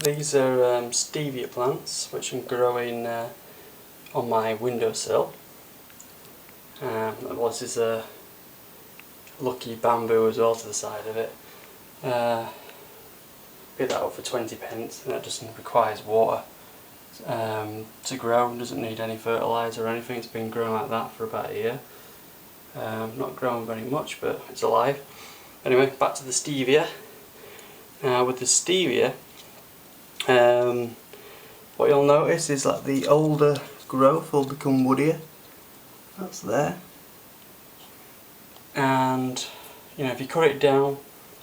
These are Stevia plants which I'm growing on my windowsill. Well, this is a lucky bamboo as well to the side of it. Picked that up for 20p, and it just requires water to grow. It doesn't need any fertiliser or anything. It's been growing like that for about a year. Not growing very much, but it's alive. Anyway, back to the Stevia. With the Stevia, what you'll notice is that the older growth will become woodier. That's there. And if you cut it down,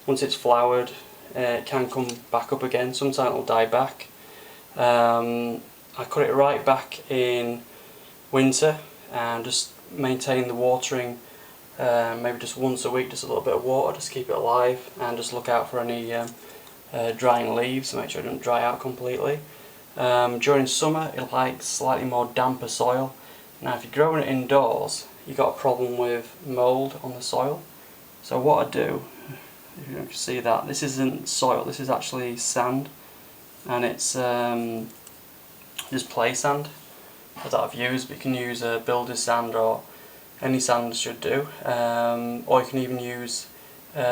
once it's flowered, it can come back up again. Sometimes it'll die back. I cut it right back in winter and just maintain the watering, maybe just once a week, just a little bit of water, just keep it alive, and just look out for any drying leaves to make sure it doesn't dry out completely. During summer it likes slightly more damper soil. Now if you're growing it indoors, you've got a problem with mould on the soil. So what I do, if you can see that, this isn't soil, this is actually sand, and it's just play sand that I've used, but you can use builder's sand or any sand should do, or you can even use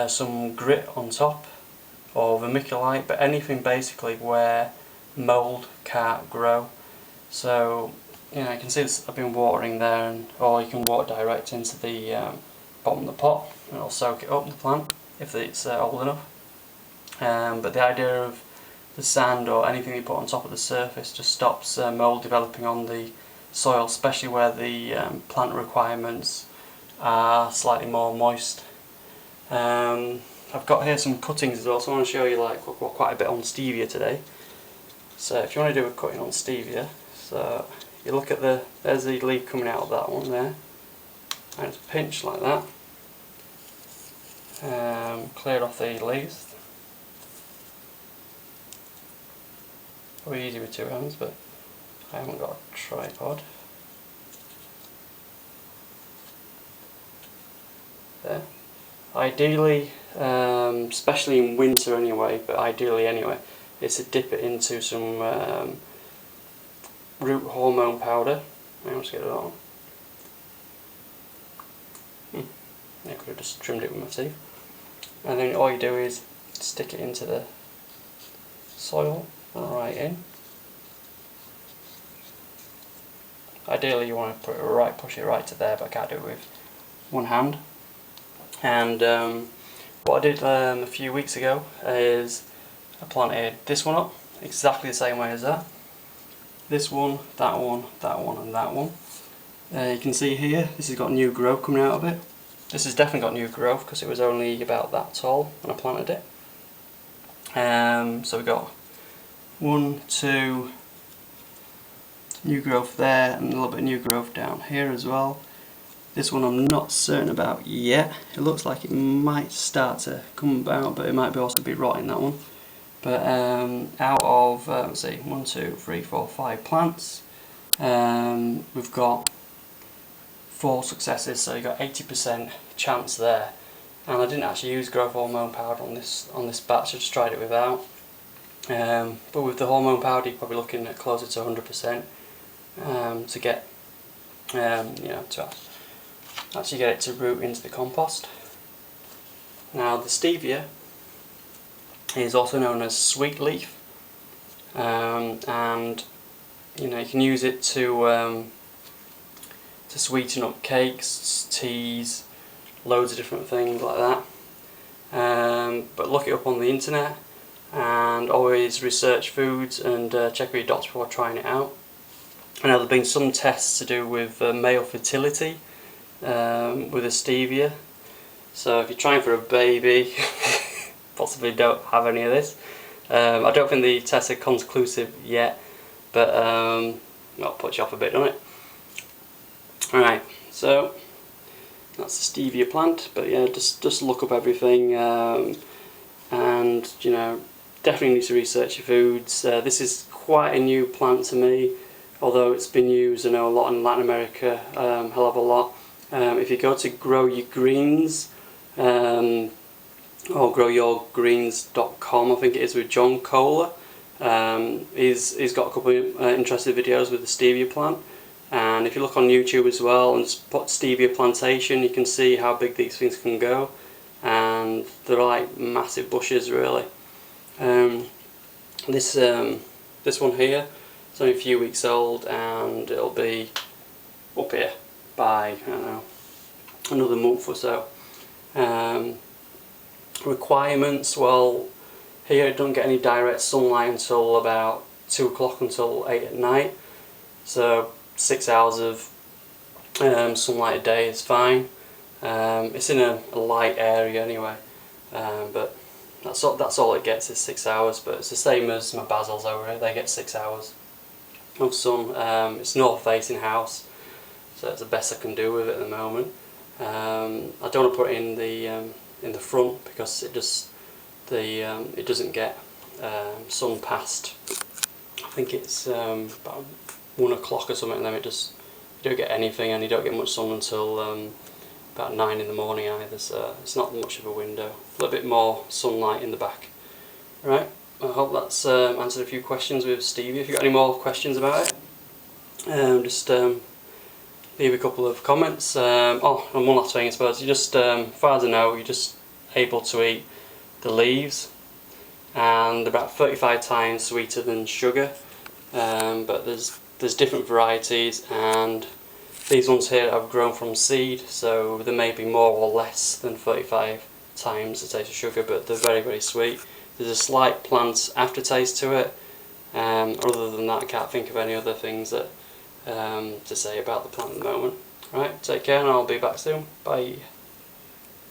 some grit on top or vermiculite, but anything basically where mould can't grow. So you can see this, I've been watering there, or you can water direct into the bottom of the pot and it'll soak it up, the plant, if it's old enough. But the idea of the sand or anything you put on top of the surface just stops mould developing on the soil, especially where the plant requirements are slightly more moist. I've got here some cuttings as well, so I want to show you quite a bit on Stevia today. So if you want to do a cutting on Stevia, so you look at there's the leaf coming out of that one there, and it's pinched like that. Clear off the leaves. Probably easy with two hands, but I haven't got a tripod. There. Ideally, especially in winter anyway, but ideally anyway, is to dip it into some root hormone powder. I'll just get it on. I could have just trimmed it with my teeth. And then all you do is stick it into the soil, right in. Ideally you want to push it right to there, but I can't do it with one hand. And what I did a few weeks ago is I planted this one up exactly the same way as that. This one, that one, that one, and that one. You can see here, this has got new growth coming out of it. This has definitely got new growth because it was only about that tall when I planted it. So we've got 1, 2 new growth there, and a little bit of new growth down here as well. This one I'm not certain about yet. It looks like it might start to come out, but it might also be rotting, that one. But out of, let's see, 1, 2, 3, 4, 5 plants, we've got 4 successes, so you've got 80% chance there. And I didn't actually use growth hormone powder on this batch, I just tried it without. But with the hormone powder you're probably looking at closer to 100% to get, to actually get it to root into the compost. Now the Stevia is also known as sweet leaf, and you can use it to sweeten up cakes, teas, loads of different things like that. But look it up on the internet and always research foods and check with your doctor before trying it out. I know there have been some tests to do with male fertility with a Stevia, so if you're trying for a baby possibly don't have any of this. I don't think the tests are conclusive yet, but that'll put you off a bit, doesn't it? Alright, so that's the Stevia plant, but yeah, just look up everything, and definitely need to research your foods. This is quite a new plant to me, although it's been used, I know, a lot in Latin America, hell of a lot. If you go to Grow Your Greens, or growyourgreens.com, I think it is, with John Kohler, He's got a couple of interesting videos with the stevia plant, and if you look on YouTube as well and just put stevia plantation, you can see how big these things can go, and they're like massive bushes really. This one here, it's only a few weeks old, and it'll be up here by, I don't know, another month or so. Requirements, well, here it don't get any direct sunlight until about 2 o'clock until 8 at night, so 6 hours of sunlight a day is fine. It's in a light area anyway, but that's all it gets is 6 hours. But it's the same as my basils over here, they get 6 hours of sun. It's north facing house, so it's the best I can do with it at the moment. I don't want to put it in the front because it doesn't get sun past, I think it's about 1 o'clock or something, and then you don't get anything, and you don't get much sun until about 9 in the morning either, so it's not much of a window. A little bit more sunlight in the back. Right, I hope that's answered a fear questions with stevia. If you've got any more questions about it, just leave a couple of comments. Oh, and one last thing, I suppose, as far as I know, you're just able to eat the leaves, and they're about 35 times sweeter than sugar, but there's different varieties, and these ones here have grown from seed, so there may be more or less than 35 times the taste of sugar, but they're very, very sweet. There's a slight plant aftertaste to it. Other than that, I can't think of any other things that to say about the plant at the moment. Right, take care, and I'll be back soon. Bye.